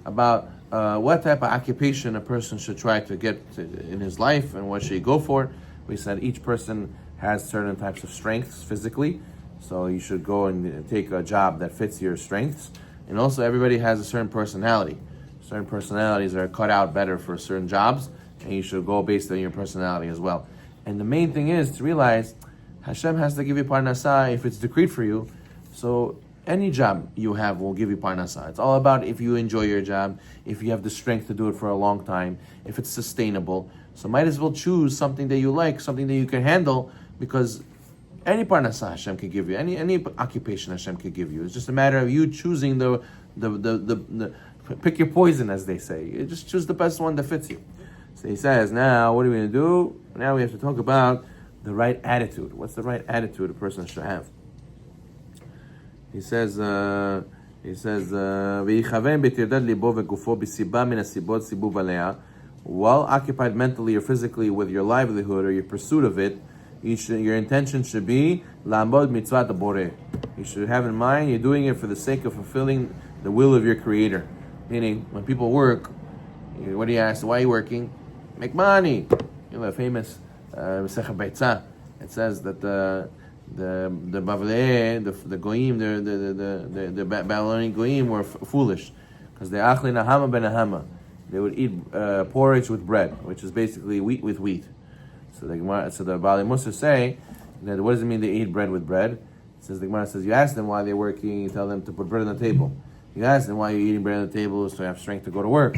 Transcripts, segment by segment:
about what type of occupation a person should try to get in his life and what should he go for. We said each person has certain types of strengths physically, so you should go and take a job that fits your strengths. And also everybody has a certain personality. Certain personalities are cut out better for certain jobs, and you should go based on your personality as well. And the main thing is to realize Hashem has to give you parnasah if it's decreed for you. So any job you have will give you parnasah. It's all about if you enjoy your job, if you have the strength to do it for a long time, if it's sustainable. So might as well choose something that you like, something that you can handle, because any parnasah Hashem can give you, any occupation Hashem can give you. It's just a matter of you choosing the pick your poison, as they say. You just choose the best one that fits you. So he says, now what are we going to do? Now we have to talk about the right attitude. What's the right attitude a person should have? He says, "V'yichaven b'tirdad libo v'gufo b'siba min hasibot sibuv alea." Well occupied mentally or physically with your livelihood or your pursuit of it, your intention should be la'amod mitzvat boreh. You should have in mind you're doing it for the sake of fulfilling the will of your Creator. Meaning, when people work, what do you ask? Why are you working? Make money. You know, the famous Masechet Beitzah. It says that the Bavlei, the Goyim, the Babylonian Goyim were foolish because they achli nahama ben nahama. They would eat porridge with bread, which is basically wheat with wheat. So the Baalei Mussar say that what does it mean they eat bread with bread? It says the Gemara says you ask them why they're working, you tell them to put bread on the table. You ask them why you're eating bread on the table so you have strength to go to work.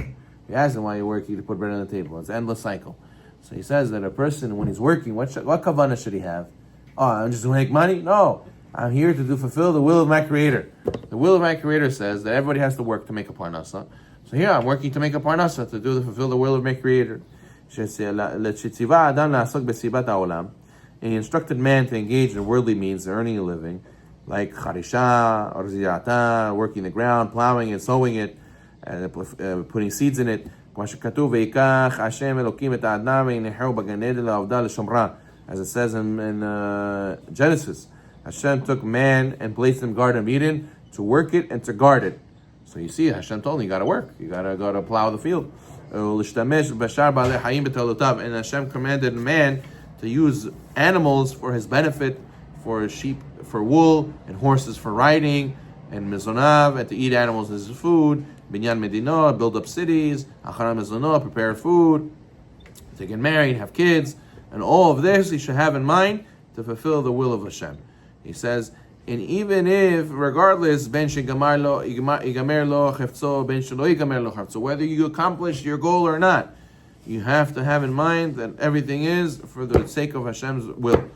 You ask them why you're working to put bread on the table. It's an endless cycle. So he says that a person, when he's working, what kavanah should he have? Oh, I'm just going to make money? No. I'm here to fulfill the will of my Creator. The will of my Creator says that everybody has to work to make a parnasa. So here I'm working to make a parnasa, to fulfill the will of my Creator. And he instructed man to engage in worldly means, earning a living, like charisha or ziyata, working the ground, plowing it, sowing it, putting seeds in it. As it says in Genesis, Hashem took man and placed him in Garden of Eden to work it and to guard it. So you see, Hashem told him, you got to work. You got to go to plow the field. And Hashem commanded man to use animals for his benefit, for sheep for wool, and horses for riding, and mizonav, and to eat animals as food, binyan medina, build up cities, achara mizonav, prepare food, to get married, have kids, and all of this he should have in mind to fulfill the will of Hashem. He says, and even if, regardless, ben shigamar lo yigamer lo chefzo, ben shelo yigamer lo chefzo, whether you accomplish your goal or not, you have to have in mind that everything is for the sake of Hashem's will.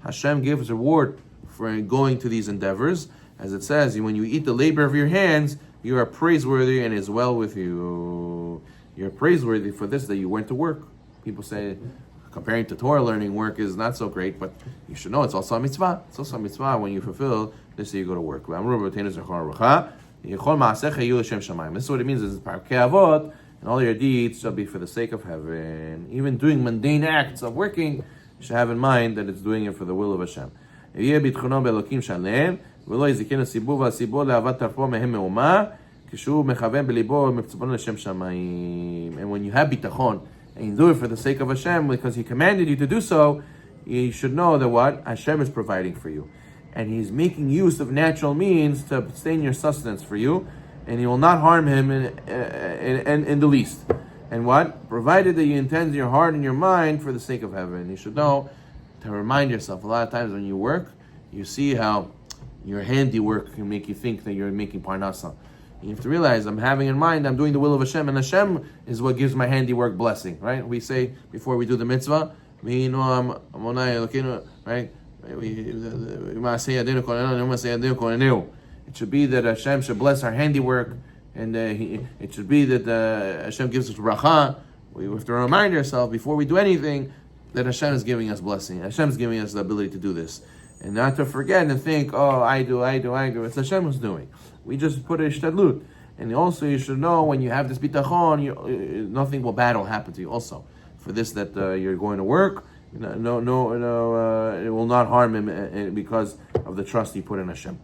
Hashem gives reward for going to these endeavors. As it says, when you eat the labor of your hands, you are praiseworthy and is well with you. You're praiseworthy for this, that you went to work. People say, comparing to Torah learning, work is not so great, but you should know it's also a mitzvah. It's also a mitzvah when you fulfill this, that you go to work. This is what it means, is Parkei Avot, and all your deeds shall be for the sake of heaven. Even doing mundane acts of working, you should have in mind that it's doing it for the will of Hashem. And when you have bitachon, and you do it for the sake of Hashem, because He commanded you to do so, you should know that what? Hashem is providing for you. And He's making use of natural means to sustain your sustenance for you, and He will not harm him in the least. And what? Provided that you intend in your heart and your mind for the sake of heaven. You should know to remind yourself, a lot of times when you work, you see how your handiwork can make you think that you're making parnasa. You have to realize, I'm having in mind, I'm doing the will of Hashem, and Hashem is what gives my handiwork blessing, right? We say, before we do the mitzvah, right? It should be that Hashem should bless our handiwork, and it should be that Hashem gives us bracha. We have to remind ourselves before we do anything that Hashem is giving us blessing. Hashem is giving us the ability to do this, and not to forget and think, oh, I do. It's Hashem who's doing. We just put a ishtadlut. And also, you should know when you have this bitachon, nothing bad will happen to you. Also, for this that you're going to work, it will not harm him because of the trust you put in Hashem.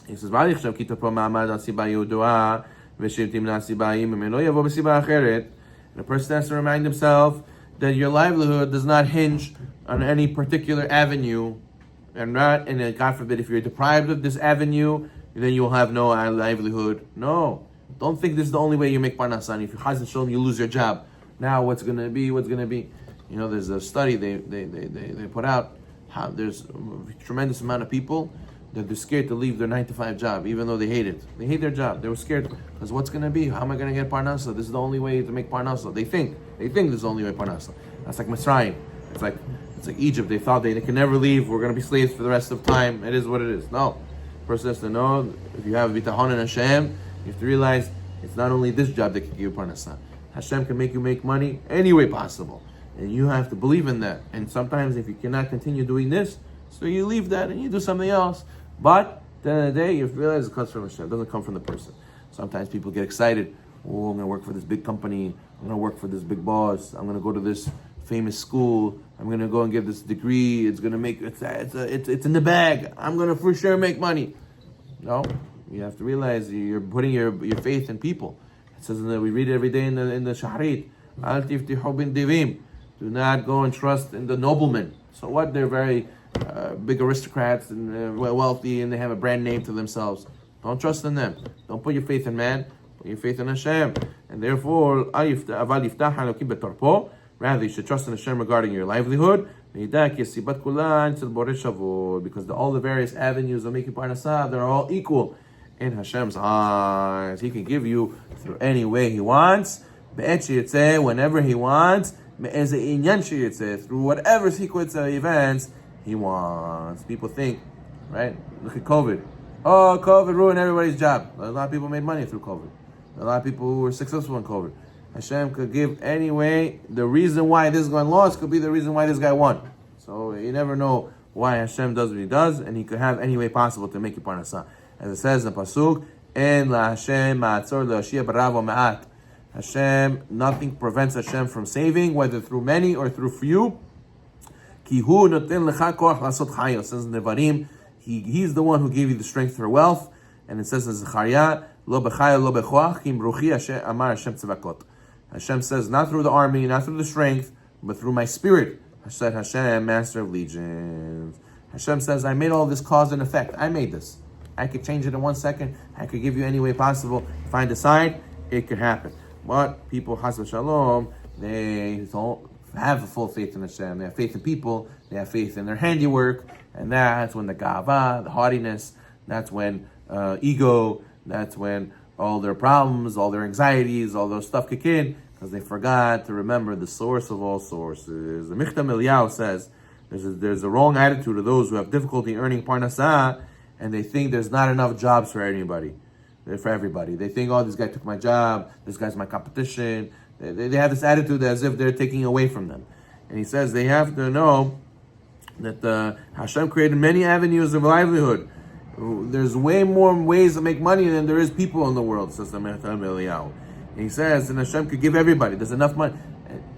He says, "V'al yichshav ki topo ma'amad al siba yudua v'shivtim la'sibayim v'melo yavo b'siba acheret." And a person has to remind himself that your livelihood does not hinge on any particular avenue, and not, and God forbid, if you're deprived of this avenue, then you will have no livelihood. No, don't think this is the only way you make parnasa. If you chaz v'shalom, you lose your job. Now, what's gonna be? What's gonna be? You know, there's a study they put out. How there's a tremendous amount of people that they're scared to leave their 9-to-5 job, even though they hate it. They hate their job. They were scared because what's going to be? How am I going to get parnasa? This is the only way to make parnasa. They think this is the only way parnasa. That's like Mitzrayim. It's like Egypt. They thought they can never leave. We're going to be slaves for the rest of time. It is what it is. No, person has to know, if you have bitachon in Hashem, you have to realize it's not only this job that can give you parnasa. Hashem can make you make money any way possible, and you have to believe in that. And sometimes, if you cannot continue doing this, so you leave that and you do something else. But at the end of the day, you realize it comes from Hashem. It doesn't come from the person. Sometimes people get excited. Oh, I'm going to work for this big company. I'm going to work for this big boss. I'm going to go to this famous school. I'm going to go and get this degree. It's going to make it's in the bag. I'm going to for sure make money. No, you have to realize you're putting your faith in people. It says that we read it every day in the Shaharit. Al tiftihu bin divim. Do not go and trust in the noblemen. So what? They're very big aristocrats and wealthy, and they have a brand name to themselves. Don't trust in them. Don't put your faith in man. Put your faith in Hashem. And therefore, rather, you should trust in Hashem regarding your livelihood. Because all the various avenues of making parnasah, they're all equal in Hashem's eyes. He can give you through any way He wants, whenever He wants, through whatever sequence of events He wants. People think, right? Look at COVID. Oh, COVID ruined everybody's job. A lot of people made money through COVID. A lot of people who were successful in COVID. Hashem could give anyway. The reason why this guy lost could be the reason why this guy won. So you never know why Hashem does what He does, and He could have any way possible to make you parnasah. As it says in the pasuk, "En la Hashem ma'atzor le'oshia baravo ma'at." Hashem, nothing prevents Hashem from saving, whether through many or through few. Ki hu noten lecha koach lasot chayo. It says in Nevarim, He's the one who gave you the strength for wealth. And it says in Zechariah, lo b'chayo lo b'choach kim ruchi amar Hashem tzevakot. Hashem says, not through the army, not through the strength, but through my spirit. Said Hashem, master of legions. Hashem says, I made all this cause and effect. I made this. I could change it in 1 second. I could give you any way possible. If I decide, it could happen. But people, Chas v'Shalom, they don't have a full faith in Hashem. They have faith in people. They have faith in their handiwork. And that's when the ga'ava, the haughtiness, that's when ego, that's when all their problems, all their anxieties, all those stuff kick in, because they forgot to remember the source of all sources. The Michtam Eliyahu says there's a wrong attitude of those who have difficulty earning parnasah, and they think there's not enough jobs for everybody. They think, oh, this guy took my job, this guy's my competition. They have this attitude as if they're taking away from them. And he says they have to know that Hashem created many avenues of livelihood. There's way more ways to make money than there is people in the world, says the Michtam Eliyahu. And he says, and Hashem could give everybody. There's enough money.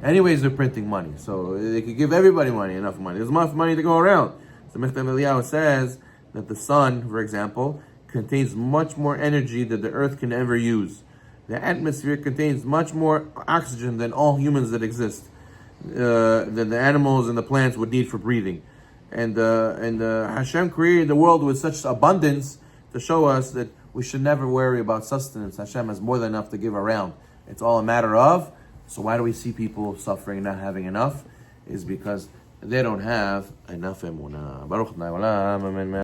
Anyways, they're printing money, so they could give everybody enough money. There's enough money to go around. So Michtam Eliyahu says that the sun, for example, contains much more energy than the earth can ever use. The atmosphere contains much more oxygen than all humans that exist, than the animals and the plants would need for breathing. And Hashem created the world with such abundance to show us that we should never worry about sustenance. Hashem has more than enough to give around. It's all a matter of, so why do we see people suffering and not having enough? Is because they don't have enough emunah. Baruch Adonai Olam, amen.